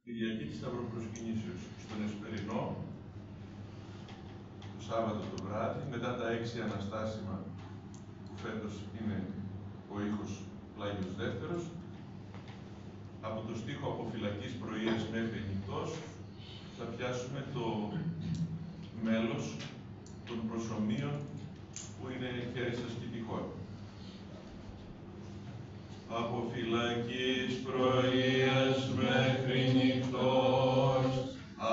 Κυριακή της Σταυροπροσκυνήσεως στον Εσπερινό, το Σάββατο το βράδυ, μετά τα 6 Αναστάσιμα, που φέτος είναι ο ήχος Πλάγιος Δεύτερος, από το στίχο από φυλακής πρωίας μέχρι νυχτός, θα πιάσουμε το μέλος των προσομείων που είναι χέρι σας και τυχόν. Από φυλακής πρωίας μέχρι νυχτός,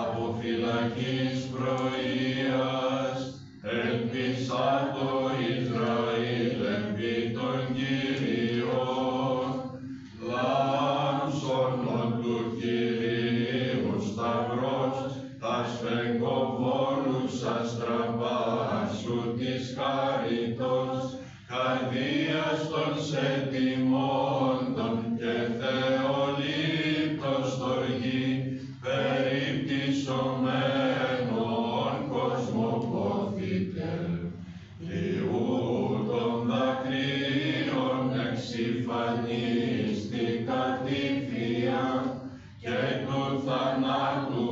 από φυλακής πρωίας, ελπίσα το Ισραήλ επί των Κυρίων, λάμψωνον του Κυρίου σταυρός, τα σφεγγοβόλους αστραπάσου της χαριτός, καρδίας των σετιμόντων και θεολήπτος στοργή, περιπτυσσομένων κοσμοπόθητε, λιού των δακρύων εξυφανίστηκα τη θεία και του θανάτου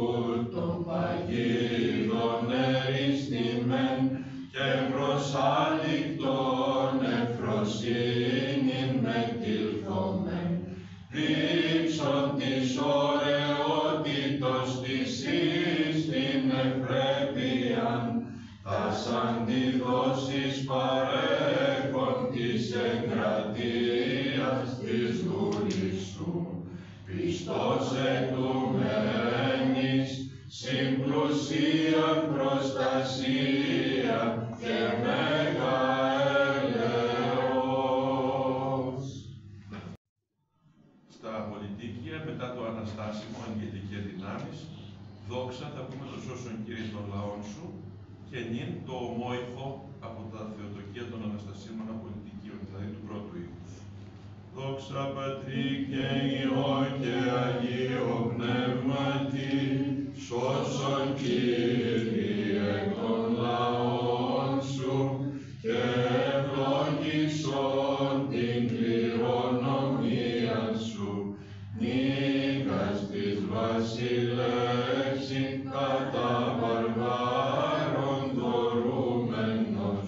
των παγίδων εριστημέν και προσάληπτον ευφροσύνην μετήλθομεν, δείξον της ωραιότητος της εις την ευπρέπειαν, τας αντιδόσεις παρέχον της εγκρατείας της δούλης σου, πιστός εκουμένης, συμπλουσίαν προστασία και μέγα έλεος. Στα πολιτίκια, μετά το Αναστάσιμο, αγγελικές δυνάμεις, δόξα θα πούμε το σώσον Κύριε των λαών σου, και νυν το ομόηχο από τα Θεοτοκία των Αναστασίμων πολιτικίων, δηλαδή του πρώτου ήχους. Δόξα Πατρί και Υιό και Αγίο Πνεύματι, σώσον Κύριε των λαών σου και ευλόγησον την κληρονομία σου, νίκας της βασιλεύσιν κατά βαρβάρων δωρούμενος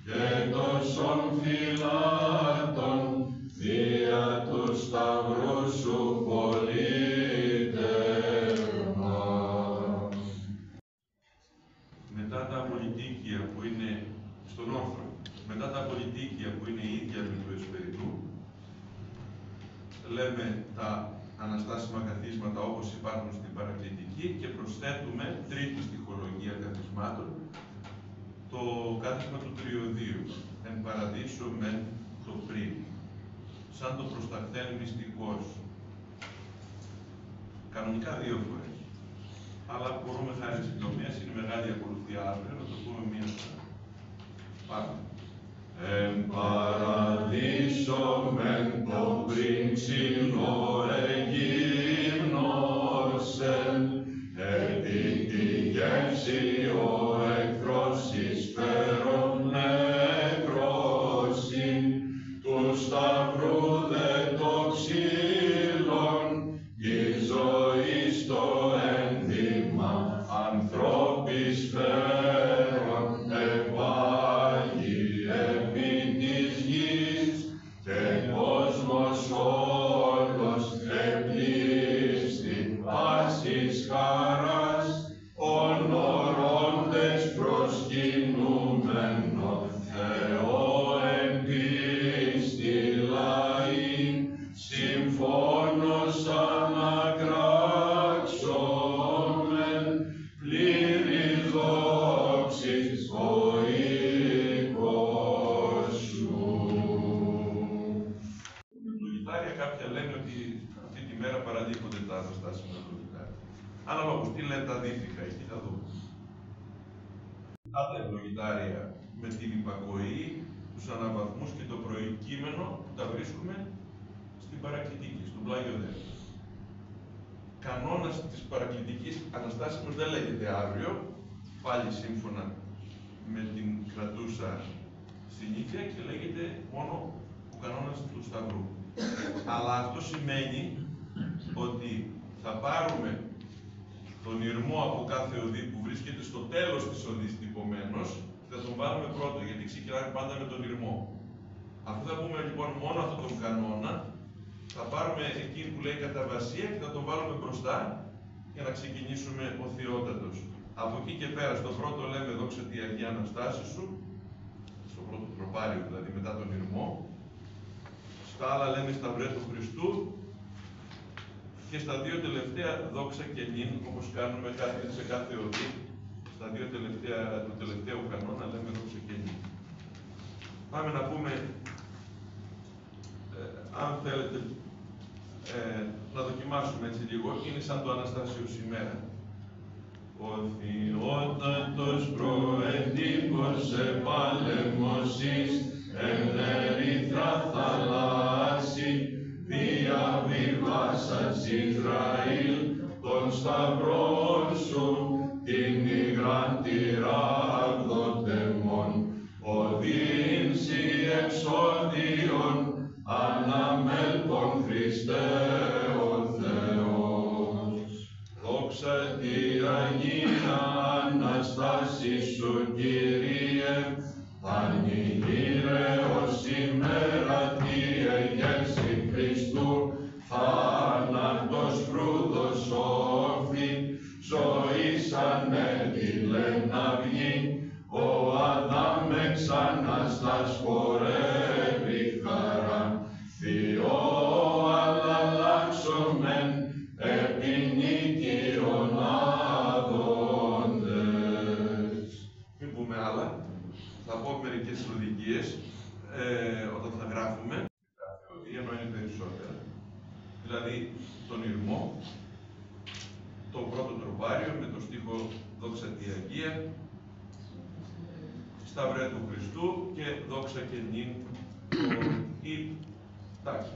και τόσων φυλάτων δια του σταυρού σου πολίτευμα. Μετά τα πολιτίκια που είναι στον όρθρο, μετά τα πολιτίκια που είναι η ίδια με του Εσπερινού, λέμε τα αναστάσιμα καθίσματα όπως υπάρχουν στην παρακλητική και προσθέτουμε τρίτη στιχολογία καθισμάτων, το κάθισμα του τριωδίου, εν παραδείσου μεν το πριν, σαν το προσταχθέν μυστικός. Κανονικά 2 φορές. Αλλά μπορούμε χάρη συντομίας, είναι μεγάλη ακολουθία αύριο, να το πούμε μία φορά. Πάμε. Εν παραδείσο μεν το πριν ψηλό εγύμνωσεν, επί τη γεύση ο εχθρός εισφέρον νεκρόσιν, του σταυρού δε το ξύλον, η ζωή στο ένδυμα ανθρώπης φέρον ευάγει επί της γης, και κόσμος όλος επλήστη πάσης χαράς, ονορώντες προσκυνούμενο Θεό εν πίστη λαήν, συμφώνος ανακράξομεν, πλήρη δόξης ο οίκος σου. Με ευλογητάρια κάποια λένε ότι αυτή τη μέρα παραδείχονται τα αναστάσιμα ευλογητάρια. Αναλόγως, τι λένε τα δίθηκα, εκεί θα δούμε. Τα ευλογητάρια με την υπακοή, τους αναβαθμούς και το προηγούμενο που τα βρίσκουμε στην παρακλητική, στον Πλάγιο Δεύτερο. Κανόνας της παρακλητικής Αναστάσιμος δεν λέγεται αύριο, πάλι σύμφωνα με την κρατούσα συνήθεια, και λέγεται μόνο ο κανόνας του Σταυρού. Αλλά αυτό σημαίνει ότι θα πάρουμε τον ηρμό από κάθε οδή που βρίσκεται στο τέλος της οδής τυπωμένος και θα τον βάλουμε πρώτο, γιατί ξεκινάμε πάντα με τον ηρμό. Αφού θα πούμε λοιπόν μόνο αυτόν τον κανόνα, θα πάρουμε εκείνη που λέει καταβασία και θα τον βάλουμε μπροστά για να ξεκινήσουμε ο Θεότατος. Από εκεί και πέρα, στο πρώτο λέμε δόξα τη Αγία Αναστάση σου, στο πρώτο τροπάριο δηλαδή μετά τον ηρμό. Στα άλλα λέμε σταυρέ του Χριστού και στα δύο τελευταία δόξα και νυν, όπως κάνουμε σε κάθε οδή. Στα δύο τελευταία του τελευταίου κανόνα λέμε δόξα και νυν. Πάμε να πούμε, αν θέλετε, να δοκιμάσουμε έτσι λίγο, είναι σαν το Αναστάσιος ημέρα. Ο Θεότατος προετύπωσε πάλεμος εις εν ερυθρά θαλάσσι, διαβιβάσας Ισραήλ των σταυρών σου, την υγραντήρα αγδοτεμών, οδύνση εξώδιον, αναμέλπον Χριστέ ο Θεός. Δόξα τη Αγία Αναστάση σου, Κύριε, ανηγύρεως ημέρα τη εγέρση Χριστού, θάνατος κρούδος όφη, ζωής ανέτειλε να βγει, ο Αδάμ εξαναστάς χορεύει χαρά, Θεό αλλάξομεν επί νίκιον άδοντες. Μην πούμε άλλα, θα πω μερικές οδηγίες όταν θα γράφουμε, ενώ είναι περισσότερα. Δηλαδή, τον ηρμό, το πρώτο τροπάριο με το στίχο «Δόξα τη Αγία», σταυρέ του Χριστού και «Δόξα και νυν» ή τάκι.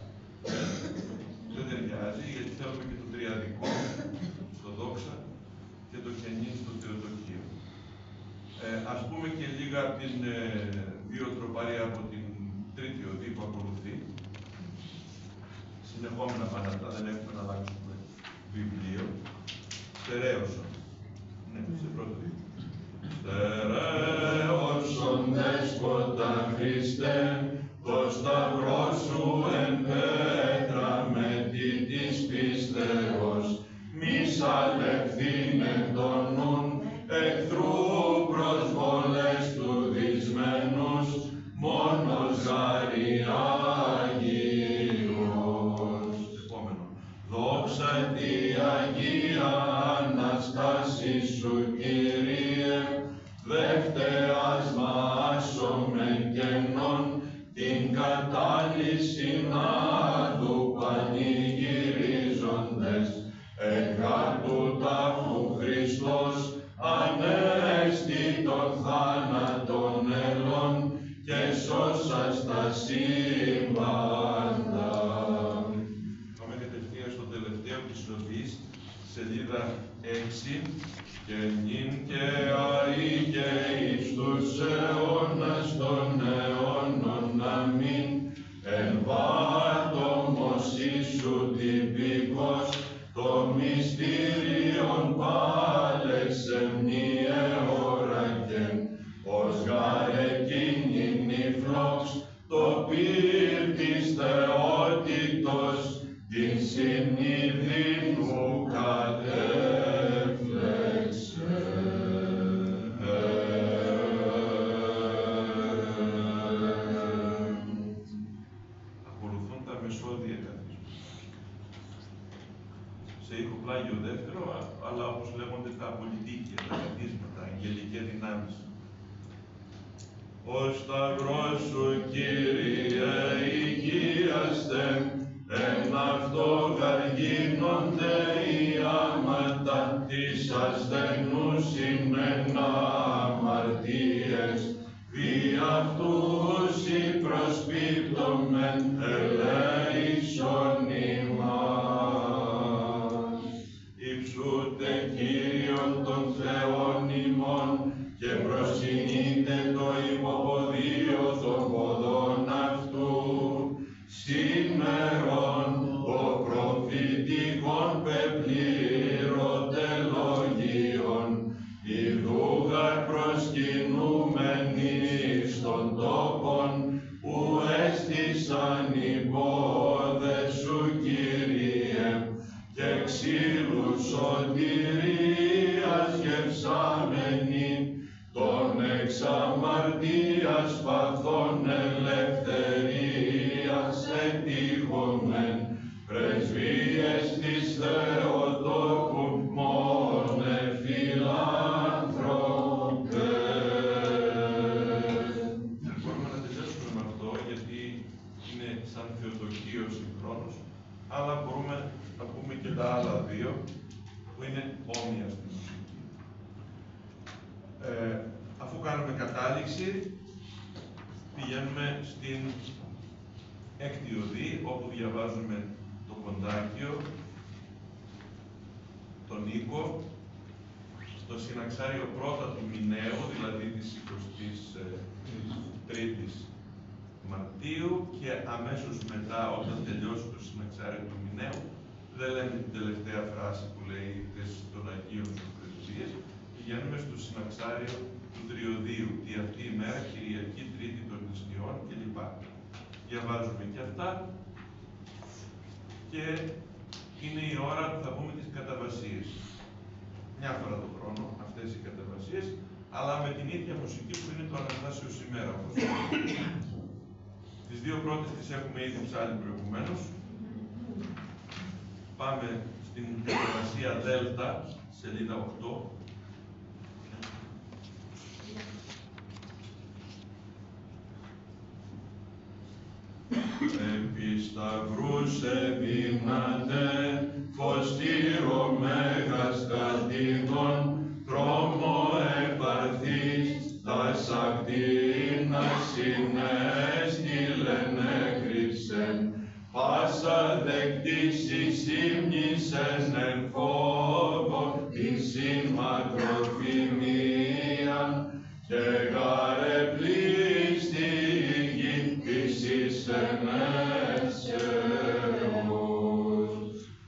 Δεν ταιριάζει, γιατί θέλουμε και το τριαδικό στο «Δόξα» και το «και νυν» στο Θεοτοκείο. Ας πούμε και λίγα από την δύο τροπάρια από την τρίτη οδή που ακολουθεί. Συνεχόμενα πάντα αυτά, δεν έχουμε να αλλάξουμε βιβλίο. Στερέωσον. Ναι, σε πρώτο βήμα. Στερέωσον δέσποτα Χριστέ, το σταυρό σου εν πέτρα με τι της πίστεως, μη σαλευθύνε τον νουν εχθρού προσβολές του δυσμένους, μόνος γάρι Άγιος. Επόμενο. Δόξα τη Αγία Αναστάση σου, Κύριε, δεύτερας μάσομεν κενών, την κατάλυση άδου πανηγυρίζοντες, εκάτου τάφου Χριστός ανέστη των θάνατων ελών και σώσας τα σύμπαντα. Πάμε κατευθείαν στο τελευταίο της οδής, σελίδα 6. Και νυν και αεί και εις τους αιώνας των αιώνων, αμήν. Εν βάτομος Ιησού τυπικός, το μυστήριον πάλεξε μνήε ώρακεν, ως γαρ εκείνην νυφλός, το πυρ της θεότητος, την συνείδην μου κατέφλεξε. Ακολουθούν τα μεσόδια καθίσματα. Σε ήχο πλάγιο δεύτερο, αλλά όπως λέγονται τα πολιτίκια, τα καθίσματα, αγγελικές δυνάμεις. Ο σταυρός σου, Κύριε, υγείαστε, εν αυτό γαργίνονται οι άματα της ασθενούς ημεν αμαρτίες, δι' αυτούς οι προσπίπτομεν ελέησον ημάς. Υψούτε Κύριον των Θεών ημών και προσκυνείτε το υποποδίο των ποδών αυτού, σήμερον ο προφητικόν πεπλή ξύλου σωτηρίας γευσάμενη, των εξαμαρτίας παθών ελευθερίας ετύχομεν, πρεσβείες της Θεοτόκου μόνε φιλάνθρωπε. Μπορούμε να τελειώσουμε με αυτό, γιατί είναι σαν θεοτοκείο συγχρόνως, αλλά μπορούμε να πούμε και τα άλλα δύο, που είναι όμοια στην μουσική. Αφού κάνουμε κατάληξη, πηγαίνουμε στην έκτη οδή, όπου διαβάζουμε το κοντάκιο, τον Νίκο, στο συναξάριο πρώτα του μηναίου, δηλαδή της 23ης Μαρτίου, και αμέσως μετά, όταν τελειώσει το συναξάριο του μηναίου, δεν λέμε την τελευταία φράση που λέει των Αγίων στους Πρεσβείες, πηγαίνουμε στο συναξάριο του Τριωδίου, τη αυτή η μέρα, Κυριακή Τρίτη των Νηστιών κλπ. Διαβάζουμε και αυτά και είναι η ώρα που θα πούμε τις καταβασίες. Μια φορά το χρόνο αυτές οι καταβασίες, αλλά με την ίδια μουσική που είναι το Αναστάσιος ημέρα. Τις δύο πρώτες τις έχουμε ήδη ψάλει προηγουμένως. Πάμε στην καταβασία Δέλτα, σελίδα 8. Επί σταυρούς εδύνατε, φωστήρο μέγας κατοίκων, τρόμο επαρθής, τας ακτίνας συνέστηλεν έκρυψεν, πάσα δεκτής εισήμνησεν εν φόβο, εισήν μακροθυμίαν, και γαρεπλήστη γη της εισενέσεως.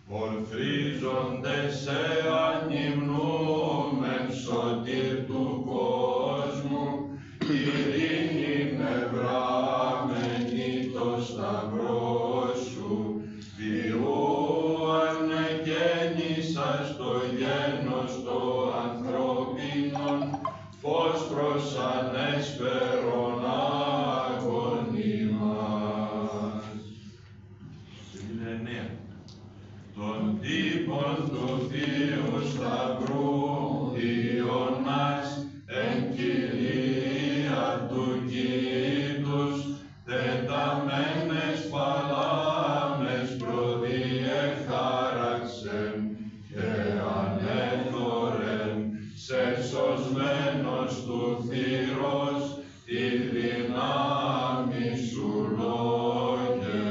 Ορθρίζοντες σε ανυμνούμεν σωτήρ του κόσμου, ειρήνη νευράμενη το σταυρό σου, Θεού ανεγέννησας το γένος το ανθρώπινον, φως προς ανέσπερον αγωνί μας. Σελίδα 9. Των τύπων του Θείου Σταυρού Ιωνάς, εν κυρία του κήτους, τεταμένες παλάμες προδιεχάραξεν και ανέφθορεν σε σωσμένος του θύρος τη δυνάμει σου λόγε.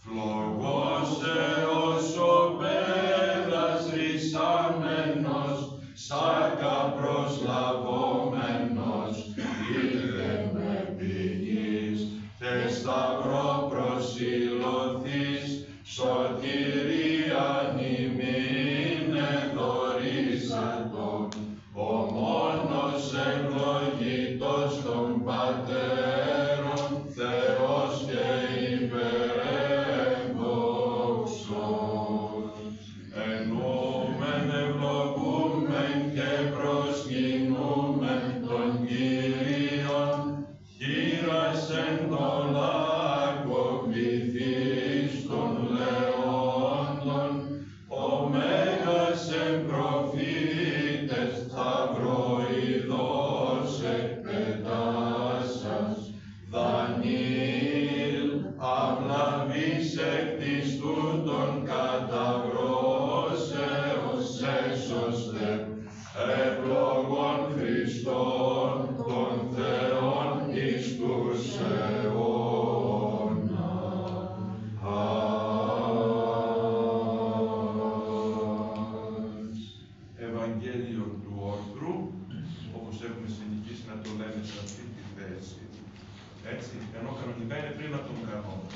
Φλογός Θεός ο πέδας ρυσάμενος, σάρκα προσλαβόμενος, ήλθε με πηγής, τε σταυρό προσιλωθείς, σωτηρίαν ημίν εδωρήσατο, ο μόνος ευλογητός των Πατέρων, Θεός και υπερεύδοξος. Εννοούμεν, ευλογούμεν και προσκυνούμεν τον Κύριον, χείρας εν το λάκκο βυθείς των λεόντων, ο μέγας εν προφήτες θαυροειδός εκπετάσας, Δανιήλ, αυλαβής εκ της τούτων καταβρώσεως έσωστε, ευλογών Χριστών των Θεών εις τους αιώνας. Ευαγγέλιο του Όρκρου, όπως έχουμε συνηθίσει να το λέμε σε αυτή τη θέση. Έτσι, ενώ κανονικά είναι πριν από τον κανόνα.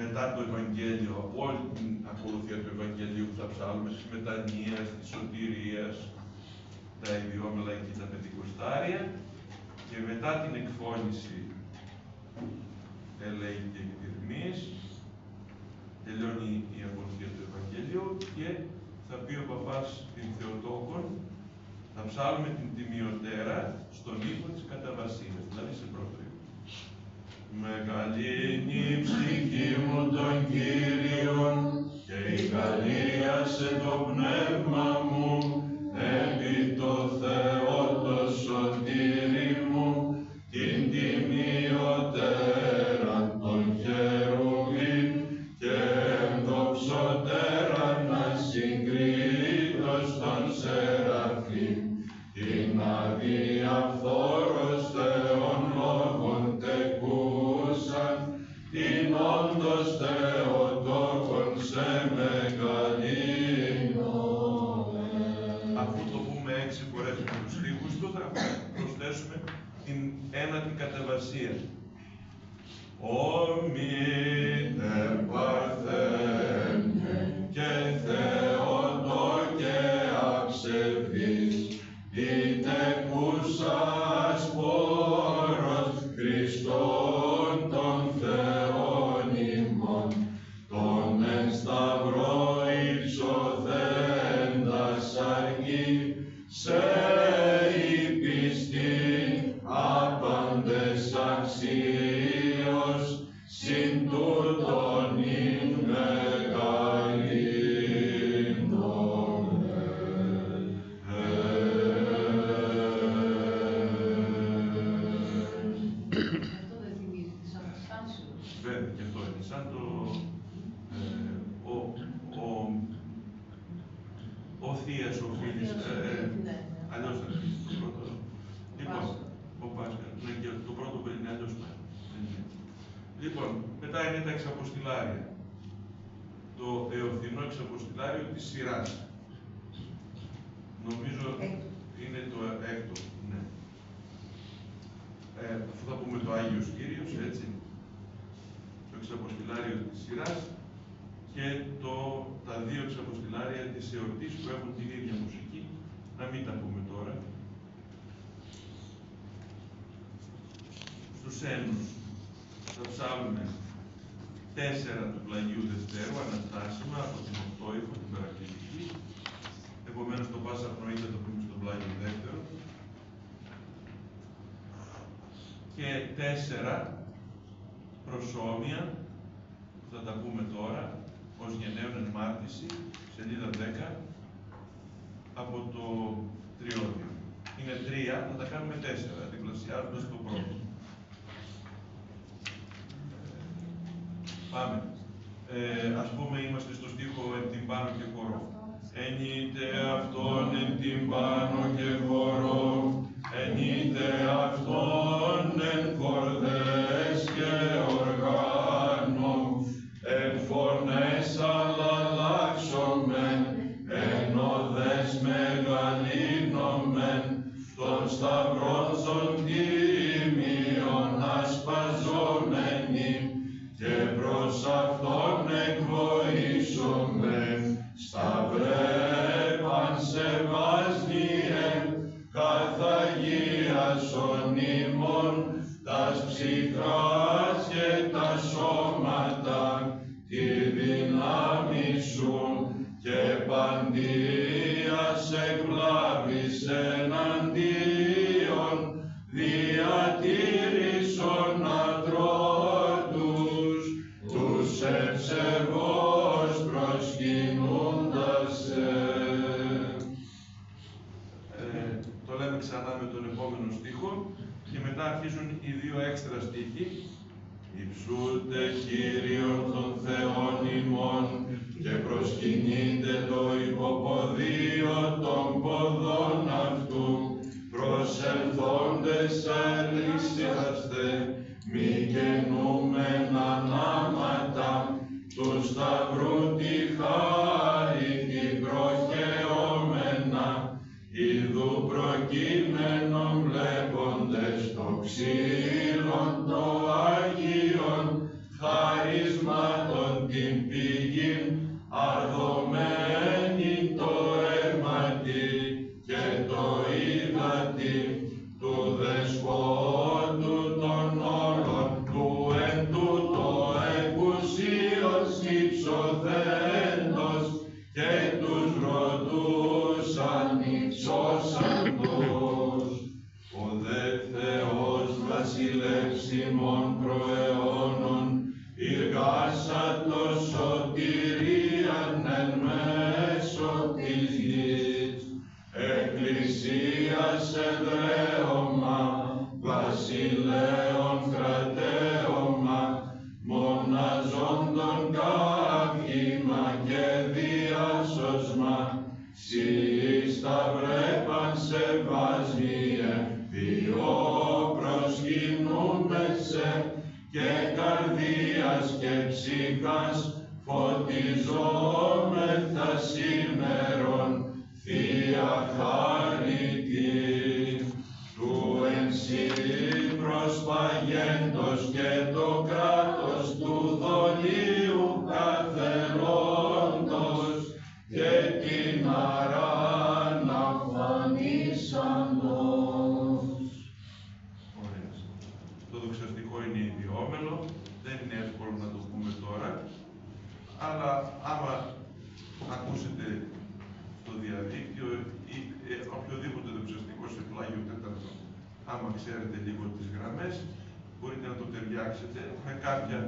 Μετά το Ευαγγέλιο, από όλη την ακολουθία του Ευαγγελίου που θα ψάλουμε, της μετανοίας, της σωτηρίας, τα ιδιόμελα και τα πεντηκοστάρια, και μετά την εκφώνηση, λέει και τη πει ο παπάς την Θεοτόκον, θα ψάλουμε την τιμιωτέρα στον ήχο της καταβασίας, δηλαδή σε πρώτο ήχο. Μεγαλύνει η ψυχή μου τον Κύριον και ηγαλίασε το πνεύμα μου επί το Θεό το σωτήρι μου, την τιμιωτέραν των χερουβίμ και ενδοξωτέραν να συγκρίτως των σεραφείμ, την αδιαφθόρος Θεόν λόγων τεκούσαν, την όντως Θεοτόκον σε μεγαλύνω. Αφού το πούμε 6 φορές με τους στίχους του, θα προσθέσουμε την ένατη κατεβασία. Ομήτερ παρθένε και Θεοτόκε αψευδής, είτε κούσας πόρος Χριστόν των Θεών ημών, τον εν σταυρό υψωθέντας αρκεί, σε η πιστή άπαντες αξίως, συν τούτον ειν μεγαλύνομαι. Αυτό δεν θυμίζει της Αναστάσεως. Βέβαια, και αυτό είναι σαν το ο Θείας, ο Φίλης, αλλιώς θα είναι το πρώτο. Λοιπόν, ο Πάσχα, ναι, και το πρώτο που είναι αλλιώς πάλι. Λοιπόν, μετά είναι τα εξαποστηλάρια. Το εωθινό εξαποστηλάριο της σειράς. Νομίζω είναι το έκτο, ναι. Αφού θα πούμε το Άγιος Κύριος, έτσι, το εξαποστηλάριο της σειράς και τα δύο εξαποστηλάρια της εορτής που έχουν την ίδια μουσική, να μην τα πούμε τώρα. Στους ένους θα ψάλουμε 4 του Πλαγίου Δευτέρου, αναστάσιμα από την οκτώηχο, την παρακλητική. Επομένως το πάσα πνοή θα το πούμε στον Πλάγιο Δεύτερο. Και 4 προσώμια, που θα τα πούμε τώρα, ως γενναίων εν μάρτυση, σελίδα 10, από το Τριώδιο. Είναι 3, θα τα κάνουμε 4, διπλασιάζοντας το πρώτο. Πάμε. Ας πούμε, είμαστε στο στίχο εν τυμπάνω και χορό. Ενείτε αυτόν εν τυμπάνω και χορό, ενείτε αυτόν εν κορδές και οργάνο, εν φωνές αλλάξομεν, εν οδές μεγαλύνομεν, των σταυρών των τίμιων ασπαζόμενοι, και προς αυτόν εκβοήσομεν, σταυρέπαν σε βάσνιεν, καθ' αγίασον ημών, τας ψυχράς και τα σώματα, τη δύναμη σου, και παντίας εκβλάβης εναντίον, διατήρησον ατρότους, τους ευσεβώς προσκυνούντας σε. Το λέμε ξανά με τον επόμενο στίχο και μετά αρχίζουν οι δύο έξτρα στίχοι. Υψούτε Κύριον των Θεών ημών και προσκυνείτε το υποποδείο των ποδών αυτού, προσελθόντες αλυσιάστε, μη καινούμεν ανάματα, του σταυρού τη χάρη την προχαιόμενα, ιδού προκείμενον βλέποντες το ξύλον το Άγιον, χαρίσματον την πηγήν, αρδωμένη το αίματι και το ύδατι, του δεσπότου των όλων, του εν τούτο εκουσίως υψωθέντος και τους ρωτών άσατο σωτηρίαν εν μέσω της γης, εκκλησίας εδραίωμα, βασιλέων κρατέωμα, μοναζόντων καύγημα και διάσωσμα, σοι σταυρέπαν σεβάσμιε, Υιό προσκυνούμεσαι, και καρδίας και ψυχάς φωτιζόμεθα σήμερον, Θεία Χάρητη, του εν σοι προσπαγέντος και το κράτος του δολίου καθελόντος και την αράν αφανίσαντος. Ωραία. Το δοξαστικό είναι ιδιόμελο, δεν είναι εύκολο να το πούμε τώρα, αλλά άμα ακούσετε στο διαδίκτυο ή οποιοδήποτε δοξαστικό σε πλάγιο τέταρτο, άμα ξέρετε λίγο τις γραμμές, μπορείτε να το ταιριάξετε με κάποια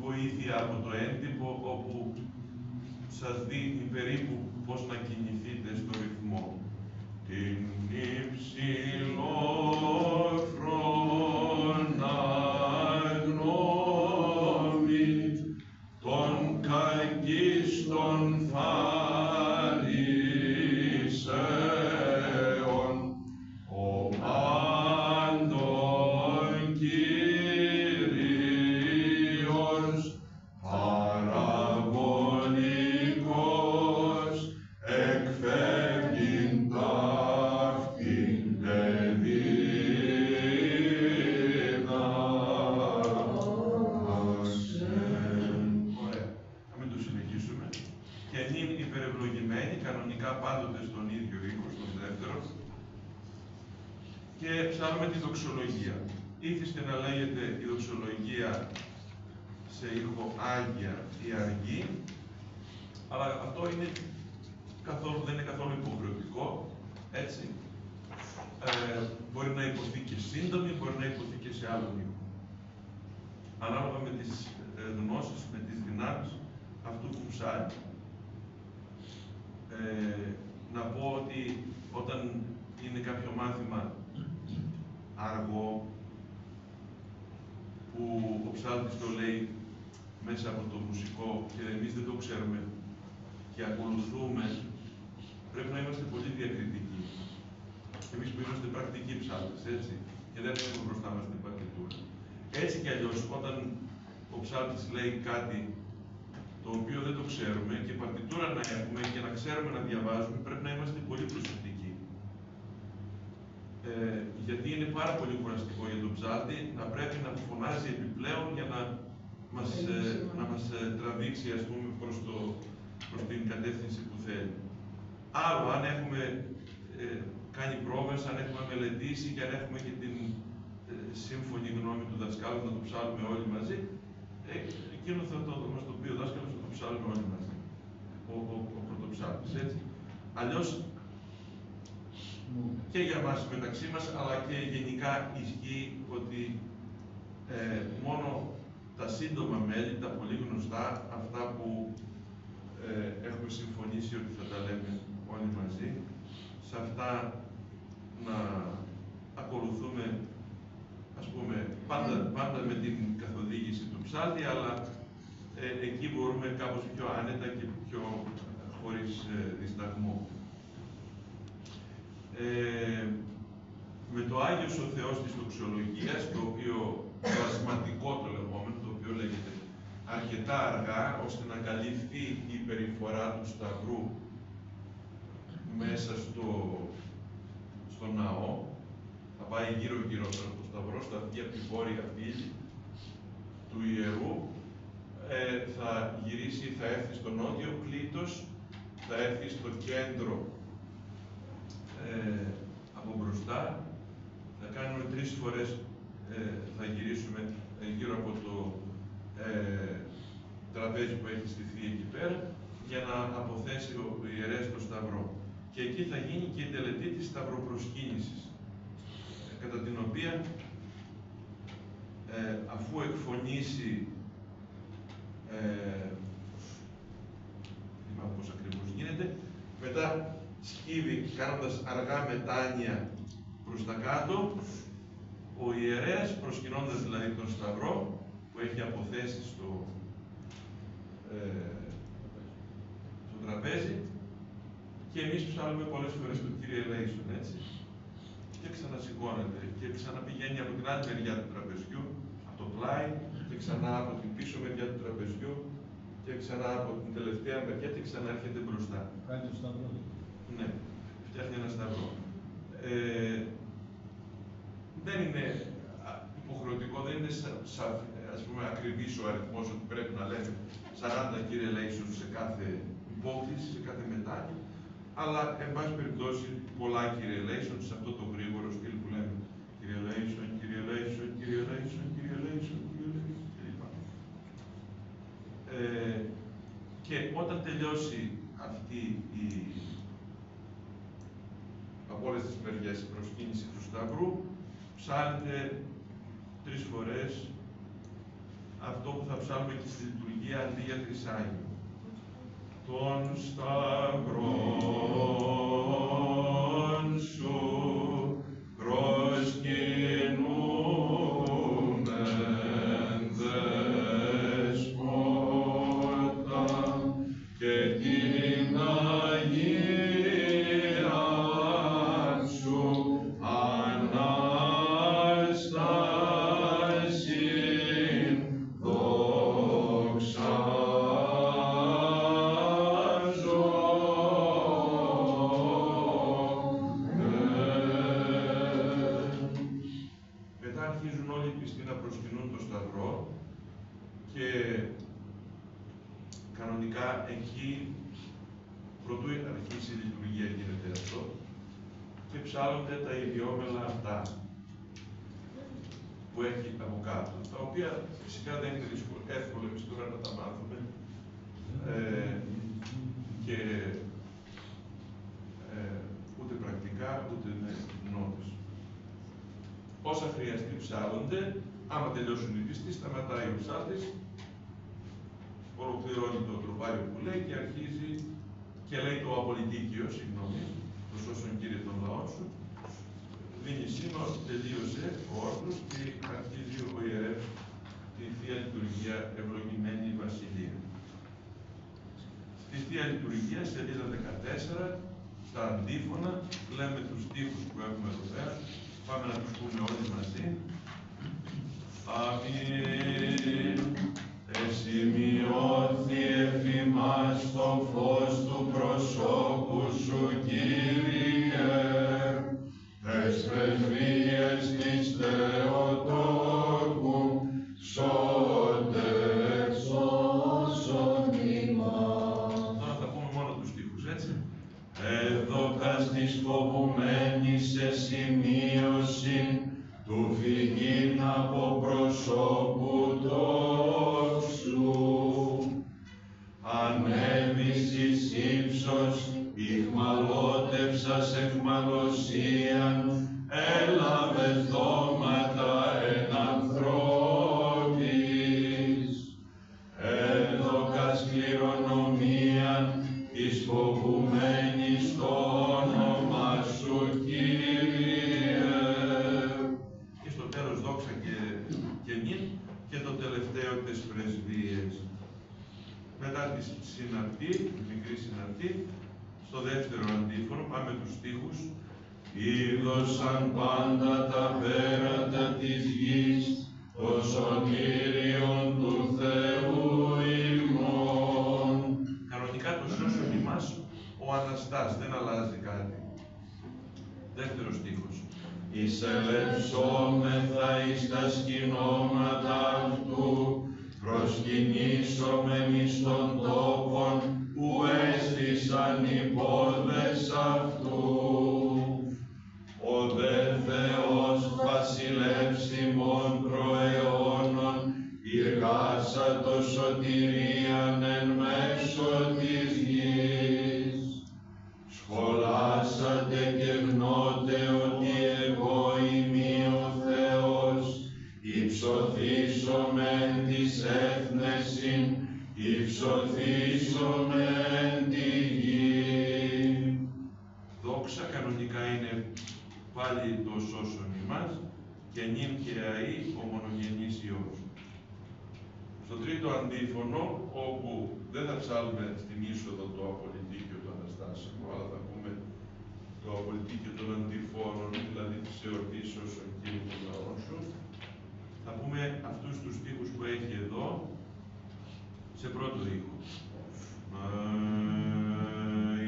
βοήθεια από το έντυπο, όπου σας δίνει περίπου πώς να κινηθείτε στο ρυθμό. Την υψηλόφρονα γνώμη των κακίστων Φαρισαίων, ο πάντων Κύριος παραβολικός εκφεύγειν ταύτην παιδίδα. Ωραία. Να μην το συνεχίσουμε. Και είναι υπερευλογημένοι, κανονικά πάντοτε στον ίδιο ήχο, στον δεύτερο. Και ψάχνουμε τη δοξολογία. Ήθιστε να λέγεται η δοξολογία σε ήχο Άγια ή Αργή, αλλά αυτό είναι δεν είναι καθόλου υποχρεωτικό, έτσι. Μπορεί να υποθεί και σύντομη, μπορεί να υποθεί και σε άλλο ήχο. Ανάλογα με τις γνώσεις, με τις δυνάμεις αυτού που ψάχνει. Να πω ότι όταν είναι κάποιο μάθημα αργό, που ο ψάλτης το λέει μέσα από το μουσικό και εμείς δεν το ξέρουμε και ακολουθούμε, πρέπει να είμαστε πολύ διακριτικοί. Εμείς που είμαστε πρακτικοί ψάλτες, έτσι, και δεν έχουμε μπροστά μας την παρτιτούρα. Έτσι κι αλλιώς, όταν ο ψάλτης λέει κάτι το οποίο δεν το ξέρουμε και παρτιτούρα να έχουμε και να ξέρουμε να διαβάζουμε, πρέπει να είμαστε πολύ προσεκτικοί. Γιατί είναι πάρα πολύ κουραστικό για τον ψάλτη να πρέπει να φωνάζει επιπλέον για να μας τραβήξει, ας πούμε, προς την κατεύθυνση που θέλει. Άλλο, αν έχουμε κάνει πρόβες, αν έχουμε μελετήσει και αν έχουμε και την σύμφωνη γνώμη του δασκάλου να το ψάλουμε όλοι μαζί, εκείνο θα μας το πει ο δάσκαλος, θα το ψάλουμε όλοι μαζί. Ο πρωτοψάλτης, έτσι. Αλλιώς, και για μας μεταξύ μας, αλλά και γενικά ισχύει ότι μόνο τα σύντομα μέλη, τα πολύ γνωστά, αυτά που έχουμε συμφωνήσει ότι θα τα λέμε όλοι μαζί, σε αυτά να ακολουθούμε, ας πούμε, πάντα με την καθοδήγηση του ψάλτη, αλλά εκεί μπορούμε κάπως πιο άνετα και πιο χωρίς δισταγμό. Με το Άγιος ο Θεός της Δοξολογίας, το οποίο το ασματικό το λεγόμενο, το οποίο λέγεται αρκετά αργά, ώστε να καλυφθεί η περιφορά του Σταυρού μέσα στο ναό, θα πάει γύρω-γύρω από το Σταυρό, θα βγει από τη βόρεια πύλη του ιερού, θα γυρίσει, θα έρθει στο νότιο κλήτος, θα έρθει στο κέντρο από μπροστά, θα κάνουμε 3 φορές, θα γυρίσουμε γύρω από το τραπέζι που έχει στηθεί εκεί πέρα, για να αποθέσει ο ιερέας το Σταυρό. Και εκεί θα γίνει και η τελετή της Σταυροπροσκύνησης, κατά την οποία, αφού εκφωνήσει σκύβει κάνοντας αργά μετάνοια προς τα κάτω, ο ιερέας, προσκυνώντας δηλαδή τον σταυρό που έχει αποθέσει στο τραπέζι, και εμείς ψάλουμε πολλές φορές το Κύριε Ελέησον, έτσι. Και ξανασηκώνεται και ξαναπηγαίνει από την άλλη μεριά του τραπεζιού, από το πλάι, και ξανά από την πίσω μεριά του τραπεζιού, και ξανά από την τελευταία μεριά και ξανάρχεται μπροστά. Κάνει το σταυρό. Ναι, φτιάχνει ένα σταυρό. Δεν είναι υποχρεωτικό, δεν είναι ας πούμε ακριβής ο αριθμός ότι πρέπει να λέμε 40 Κύριε Ελέησον σε κάθε υπόκληση, σε κάθε μετάνοια, αλλά εν πάση περιπτώσει πολλά Κύριε Ελέησον σε αυτό το γρήγορο στυλ που λέμε Κύριε Ελέησον, Κύριε Ελέησον, Κύριε Ελέησον, Κύριε Ελέησον, Κύριε Ελέησον κλπ. Και όταν τελειώσει αυτή από όλες τις μεριές η προσκύνηση του Σταυρού, ψάλετε 3 φορές αυτό που θα ψάλουμε και στη λειτουργία αντί για τρισάγιο. Τον σταυρόν σου προσκυνούμεν δεσπότα και την Αγία σου Ανάστασιν και κανονικά εκεί, πρωτού αρχίσει η λειτουργία γίνεται αυτό, και ψάλλονται τα ιδιόμελα αυτά που έχει από κάτω, τα οποία φυσικά δεν είναι εύκολο εμείς τώρα να τα μάθουμε και ούτε πρακτικά ούτε με νότες. Όσα χρειαστεί ψάλλονται, άμα τελειώσουν οι πιστοί, σταματάει ο ψάλτης, ολοκληρώνει το τροπάριο που λέει και αρχίζει και λέει το απολυτίκιο, συγγνώμη, το σώσον Κύριε των λαών σου, δίνει σήμα ότι τελείωσε ο όρκος και αρχίζει ο ιερεύς τη Θεία Λειτουργία Ευλογημένη Βασιλεία. Στη Θεία Λειτουργία, σελίδα 14, στα αντίφωνα, λέμε τους στίχους που έχουμε εδώ πέρα, πάμε να τους πούμε όλοι μαζί. Αμήν. Εσημειώθη εφ' ημάς το φως του προσώπου σου, Κύριε, τες πρεσβείες της Θεοτόκου, σώτερ σώσον ημάς. Τώρα θα πούμε μόνο τους στίχους, έτσι. Έδωκας της φοβουμένης σε σημείωση του φυγήν από προσώπου τόξου. Ανέβης εις ύψος, ηχμαλώτευσας εχμαλωσίαν, έλαβες δώματα εν ανθρώπης. Έδωκας κληρονομίαν της φοβουμένης το όνομα σου, Κύριε. Και στο τέλος δόξα και νυν και το τελευταίο της πρεσβείες. Μετά τη συναρτή, τη μικρή συναρτή, στο δεύτερο αντίφωνο, πάμε τους στίχους. Είδωσαν πάντα τα πέρατα της γης, το σωτήριον του Θεού ημών. Κανονικά το σώσον ημάς ο Αναστάς, δεν αλλάζει κάτι. Δεύτερος στίχος. Εισελευσόμεθα εις τα σκηνώματα αυτού, προσκυνήσομεν εις των τόπων που έστησαν οι πόδες αυτού. Ο δε Θεός βασιλεύς ημών προαιώνων, ηργάσατο σωτηρίαν εν μέσω της γης. Σχολάσατε και γνώτε ότι εγώ είμαι ο Θεός, υψωθήσομεν της έθνεσιν, υψωθήσομεν τη γη. δόξα κανονικά είναι πάλι το σώσον ημάς και νυν και αεί ο μονογενής Υιός. Στο τρίτο αντίφωνο, όπου δεν θα ψάλουμε στην είσοδο το απολυτίκιο του Αναστάσιμου, αλλά θα πούμε το απολυτίκιο των αντιφώνων, δηλαδή της εορτής όσων Κύριε των λαών σου, θα πούμε αυτούς τους στίχους που έχει εδώ, σε πρώτο ήχο.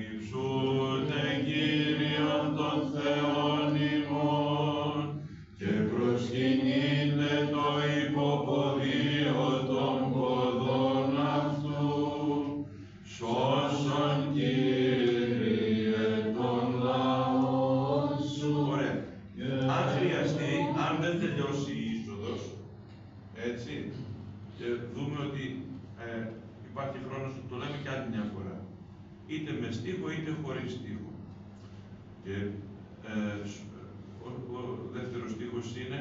Υψούτε Κύριον των Θεών ημών και προσκυνείτε το υποποδίο των ποδών αυτού, σώσον Κύριε των λαών σου. Ωραία. Αν χρειαστεί, αν δεν τελειώσει η είσοδος, έτσι, και δούμε ότι υπάρχει χρόνος, το λέμε και άλλη μια φορά, είτε με στίχο είτε χωρίς στίχο. Και ο δεύτερος στίχος είναι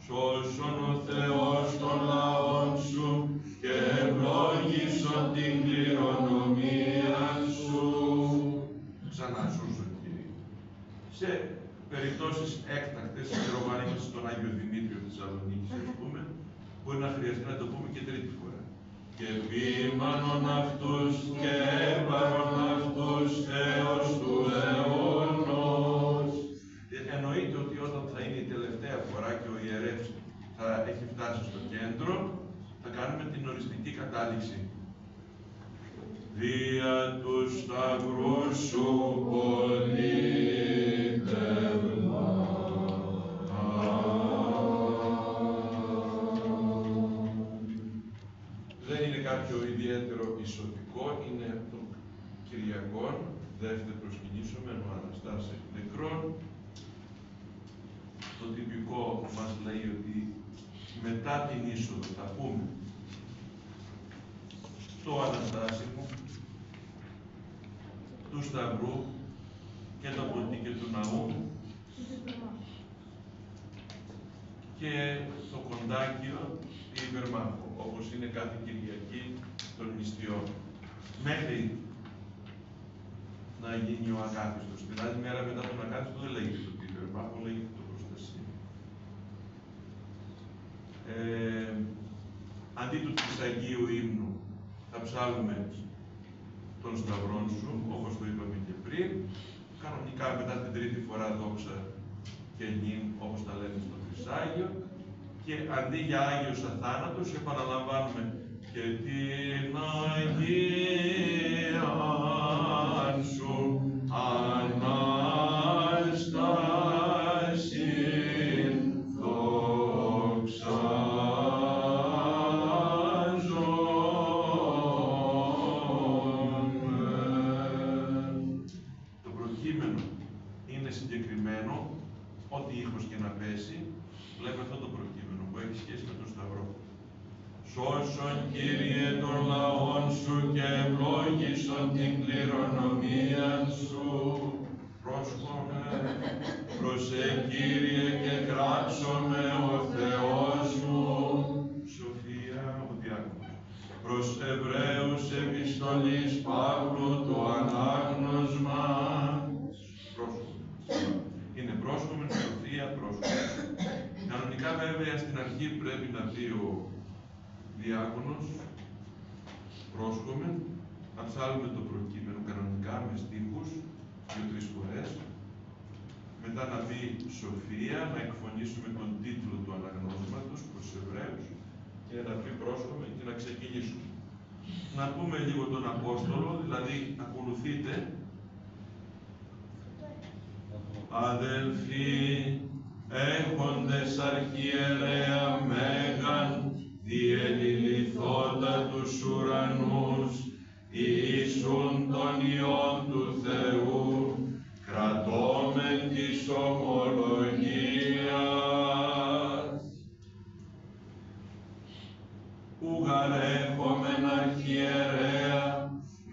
«Σώσον ο Θεός των λαών σου και ευλόγησον την κληρονομία σου». Ξανά σώσον Κύριε. Σε περιπτώσεις έκτακτες, η Ρωμανία στον Άγιο Δημήτριο της Θεσσαλονίκης, ας πούμε, μπορεί να χρειαστεί να το πούμε και τρίτη φορά. Και ποίμανον αυτούς και έπαρον αυτούς έως του αιώνος. Εννοείται ότι όταν θα είναι η τελευταία φορά και ο ιερεύς θα έχει φτάσει στο κέντρο, θα κάνουμε την οριστική κατάληξη. Δια του σταυρού σου πολίτευμα. Δεν είναι κάποιο ιδιαίτερο ισοτικό, είναι των Κυριακών, δεύτε προσκυνήσομεν ο Αναστάς εκ νεκρών. Το τυπικό μας λέει ότι μετά την είσοδο θα πούμε το Αναστάσιμο, του Σταυρού και το Πολυτίκιο του Ναού και το Κοντάκιο ή Υπερμάχο, όπως είναι κάθε Κυριακή των νηστειών. Μέχρι να γίνει ο Ακάθιστος. Την άλλη μέρα μετά τον Ακάθιστο δεν λέγεται το Υπερμάχο, λέγεται το Προστασία. Αντί του Αγίου ύμνου θα ψάλουμε τον Σταυρόν σου, όπως το είπαμε και πριν. Κανονικά μετά την τρίτη φορά δόξα και νυν, όπως τα λένε στο Τρισάγιο. Και αντί για Άγιος Αθάνατος, επαναλαμβάνουμε και την Αγία σου Ανάσταση δοξάζομαι. Το προκείμενο είναι συγκεκριμένο, ό,τι ήχος και να πέσει, βλέπουμε αυτό το προκείμενο που έχει σχέση με τον Σταυρό. Σώσον Κύριε των λαών σου και ευλόγησον την κληρονομία σου. Πρόσχομαι, προσέ Κύριε και γράψομαι ο Θεός μου. Σοφία ο Διάκονος. Προς Εβραίους επιστολής Παύλου το ανάγνωσμα. Πρόσχομαι. Είναι πρόσχομαι, Σοφία, πρόσχομαι. Κανονικά βέβαια στην αρχή πρέπει να πει ο Διάκονος, πρόσχομαι, να ψάλουμε το προκείμενο κανονικά με στίχους 2-3 φορές, μετά να πει Σοφία, να εκφωνήσουμε τον τίτλο του αναγνώσματος προς Εβραίους και να πει πρόσχομαι και να ξεκινήσουμε. Να πούμε λίγο τον Απόστολο, δηλαδή ακολουθείτε. Αδελφοί, έχοντες αρχιερέα Μέγαν, διελιληθόντα τους ουρανούς, Ιησούν των Υιών του Θεού, κρατώμεν της ομολογίας. Ουγαρέχομεν αρχιερέα,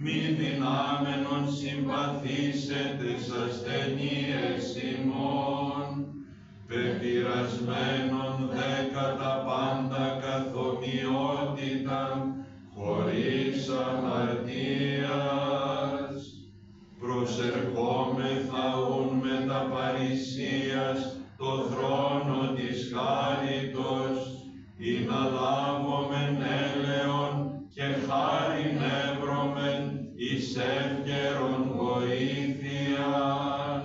μη δυνάμενον συμπαθήσετε τες ασθενείες ημών, πεπειρασμένον δε κατά πάντα καθομοιότητα, χωρίς αμαρτίας, προσερχόμεθα ουν εις εύκαιρον βοήθειαν.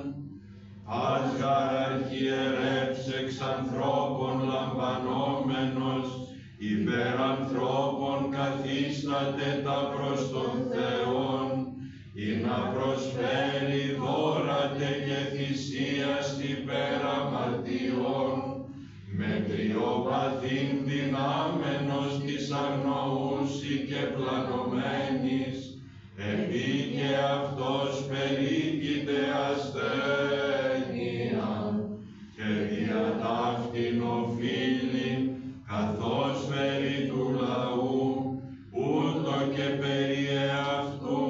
Ας γαρ αρχιερεύς εξ ανθρώπων λαμβανόμενος, υπέρ ανθρώπων καθίσταται τα προς τον Θεόν, ή να προσφέρει δώρατε και θυσίας υπέρ αμαρτιών, με τριοπαθήν δυνάμενος της αγνοούσι και πλανωμένης, επί και αυτός περίκειται ασθένεια, και δια ταύτην οφείλει, καθώς περί του λαού, ούτω και περί εαυτού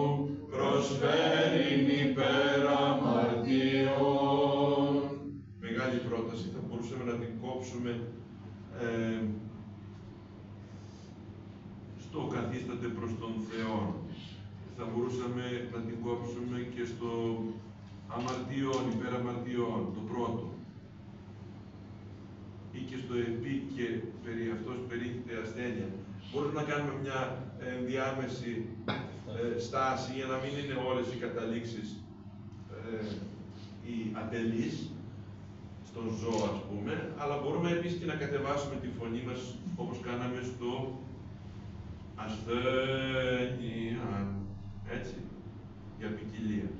προσφέρειν υπέρ αμαρτιών. Μεγάλη πρόταση, θα μπορούσαμε να την κόψουμε στο καθίσταται προς τον Θεό. Θα μπορούσαμε να την κόψουμε και στο αμαρτιών, υπέρ αμαρτιών, το πρώτο. Ή και στο επί και περί αυτός περίχειται ασθένεια. Μπορούμε να κάνουμε μια ενδιάμεση στάση για να μην είναι όλες οι καταλήξεις οι ατελείς στον ζώο, ας πούμε, αλλά μπορούμε επίσης και να κατεβάσουμε τη φωνή μας, όπως κάναμε στο ασθένεια, έτσι, για ποικιλία.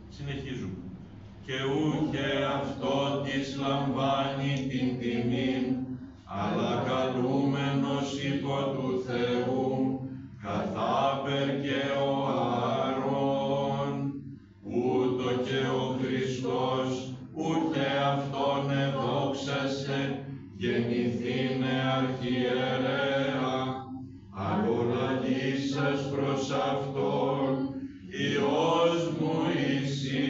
Συνεχίζουμε. Και ούκε αυτό της λαμβάνει την τιμή, αλλά καλούμενος υπό του Θεού, καθάπερ και ο Άρων, ούτω και ο Χριστός, ούκε αυτόν εδόξασε, γεννηθήνε αρχιερέα, αγωναγήσας προς αυτόν, Υιός μου εσύ,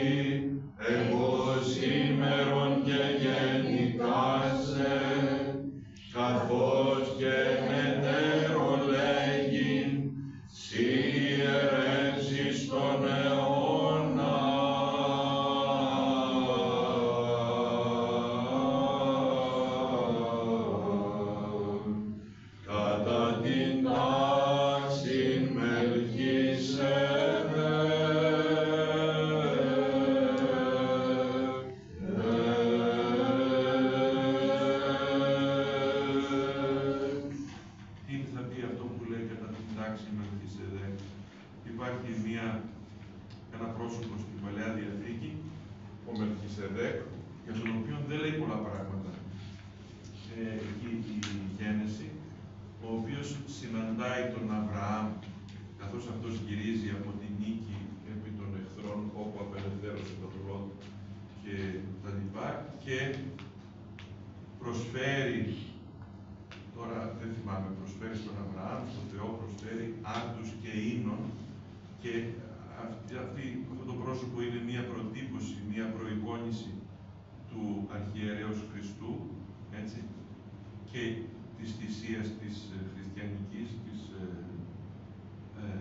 εγώ σήμερον και γεννηκάσε, καθώς και μετέρω λέγειν, σύ ιερεύσεις τον αιώνα. Κατά την τάξην Μελχισεδέκ, υπάρχει ένα πρόσωπο στην Παλαιά Διαθήκη, ο Μελχισεδέκ, για τον οποίο δεν λέει πολλά πράγματα εκεί η Γένεση, ο οποίος συναντάει τον Αβραάμ, καθώς αυτός γυρίζει από την νίκη επί των εχθρών, όπου απελευθέρωσε τον Λότ και τα λοιπά, και προσφέρει, τώρα δεν θυμάμαι, προσφέρει στον Αβραάμ, στον Θεό προσφέρει άρτους και ίνων, και αυτό το πρόσωπο είναι μία προτύπωση, μία προεικόνηση του αρχιερέως Χριστού, έτσι, και της θυσίας της χριστιανικής, της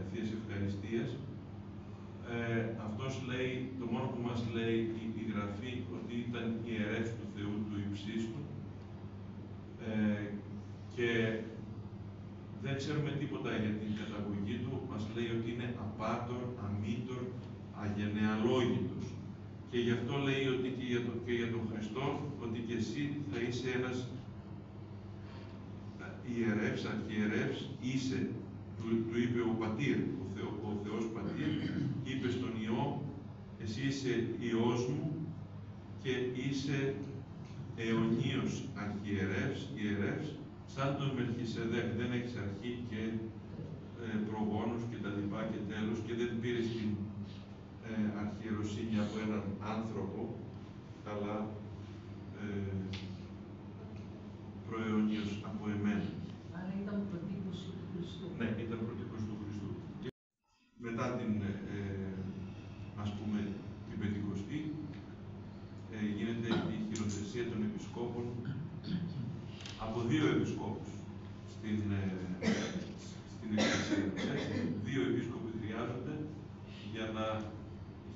Θείας Ευχαριστίας. Αυτός λέει, το μόνο που μας λέει η Γραφή, ότι ήταν ιερεύς του Θεού του Υψίστου, και δεν ξέρουμε τίποτα για την καταγωγή του. Μας λέει ότι είναι απάτορ, αμήτορ, αγενεαλόγητος. Και γι' αυτό λέει ότι και για τον Χριστό, ότι και εσύ θα είσαι ένας ιερεύς, αρχιερεύς, είσαι, του είπε ο Πατήρ, ο Θεός Πατήρ, είπε στον Υιό, εσύ είσαι Υιός μου και είσαι αιωνίος αρχιερεύς, ιερεύς, σαν τον Μελχισεδέκ. Δεν έχεις αρχή και προγόνους και τα λοιπά και τέλος, και δεν πήρες την αρχιεροσύνη από έναν άνθρωπο, αλλά προαιωνίος από εμένα. Άρα ήταν προτύπωση του Χριστού. Ναι, ήταν προτύπωση του Χριστού. Και μετά την, ας πούμε, την Πεντηκοστή, γίνεται η χειροθεσία των επισκόπων από δύο επισκόπους στην Εκκλησία. Δύο επίσκοποι χρειάζονται για να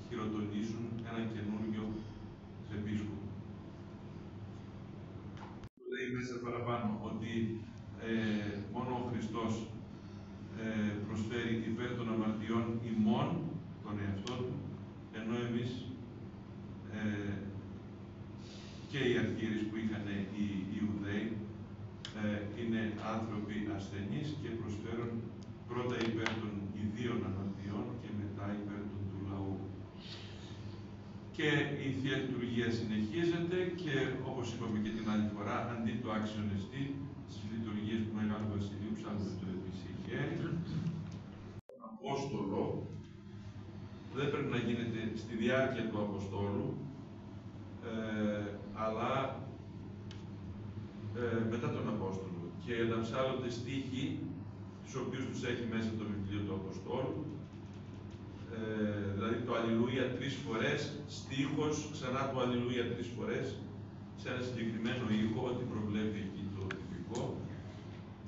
χειροτονήσουν έναν καινούργιο επίσκοπο. Λέει μέσα παραπάνω ότι μόνο ο Χριστός προσφέρει φέρει υπέρ των αμαρτιών ημών, τον εαυτό του, ενώ εμείς και οι αρχιερείς που είχαν οι Ιουδαίοι είναι άνθρωποι ασθενείς και προσφέρουν πρώτα υπέρ των ιδίων αμαρτιών και μετά υπέρ των του λαού. Και η Θεία Λειτουργία συνεχίζεται και όπως είπαμε και την άλλη φορά, αντί το άξιον εστί στις λειτουργίες του Μεγάλου Βασιλείου, ψάχνουμε το επισυχαίρι. Απόστολο δεν πρέπει να γίνεται στη διάρκεια του Αποστόλου, αλλά μετά τον Απόστολο. Και να ψάλλονται στίχοι, τους οποίους τους έχει μέσα το βιβλίο του Αποστόλου, δηλαδή το Αλληλούια 3 φορές, στίχος, ξανά το Αλληλούια 3 φορές, σε ένα συγκεκριμένο ήχο, ότι προβλέπει εκεί το τυπικό,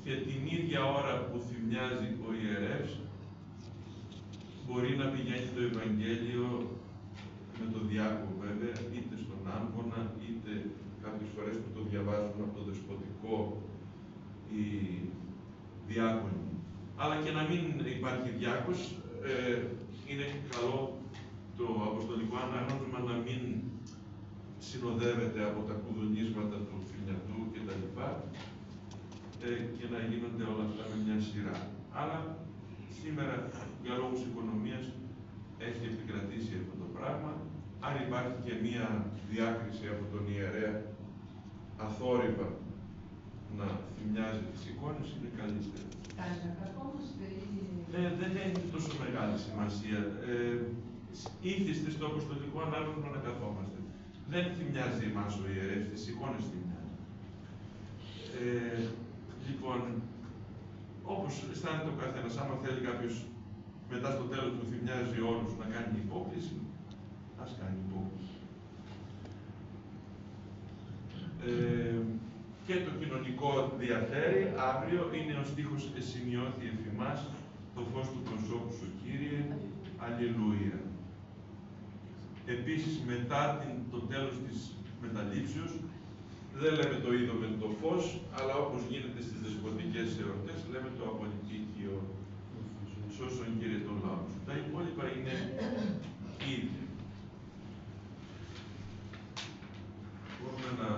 και την ίδια ώρα που θυμιάζει ο ιερεύς, μπορεί να πηγαίνει το Ευαγγέλιο με το διάκο βέβαια, είτε στον άμβονα, είτε κάποιες φορές που το διαβάζουν από το δεσποτικό οι διάκονοι. Αλλά και να μην υπάρχει διάκος, είναι καλό το αποστολικό ανάγνωσμα να μην συνοδεύεται από τα κουδουνίσματα του φινιατού κτλ. Και να γίνονται όλα αυτά με μια σειρά. Αλλά σήμερα, για λόγους οικονομίας, έχει επικρατήσει αυτό το πράγμα. Αν υπάρχει και μία διάκριση από τον ιερέα αθόρυβα να θυμιάζει τις εικόνες, είναι καλύτερο. Να καθόμαστε ή... Δεν έχει τόσο μεγάλη σημασία. Ήθιστε στο αποστολικό ανάγνωσμα να καθόμαστε. Δεν θυμιάζει εμάς ο ιερεύς, τις εικόνες θυμιάζει. Λοιπόν, όπως αισθάνεται ο καθένας, άμα θέλει κάποιος μετά στο τέλος που θυμιάζει όλους να κάνει υπόκληση, ας κάνει υπόκληση. Και το κοινωνικό διαφέρει. Αύριο είναι ο στίχος «Εσημειώθη εφημάς το φως του προσώπου σου, Κύριε, Αλληλούια». Επίσης, μετά το τέλος της μεταλήψεως, δεν λέμε το είδαμε το φως, αλλά όπως γίνεται στις δεσποτικές εορτές, λέμε το απολυτίκιο σώσον Κύριε των λαών σου. Τα υπόλοιπα είναι ίδια. Μπορούμε να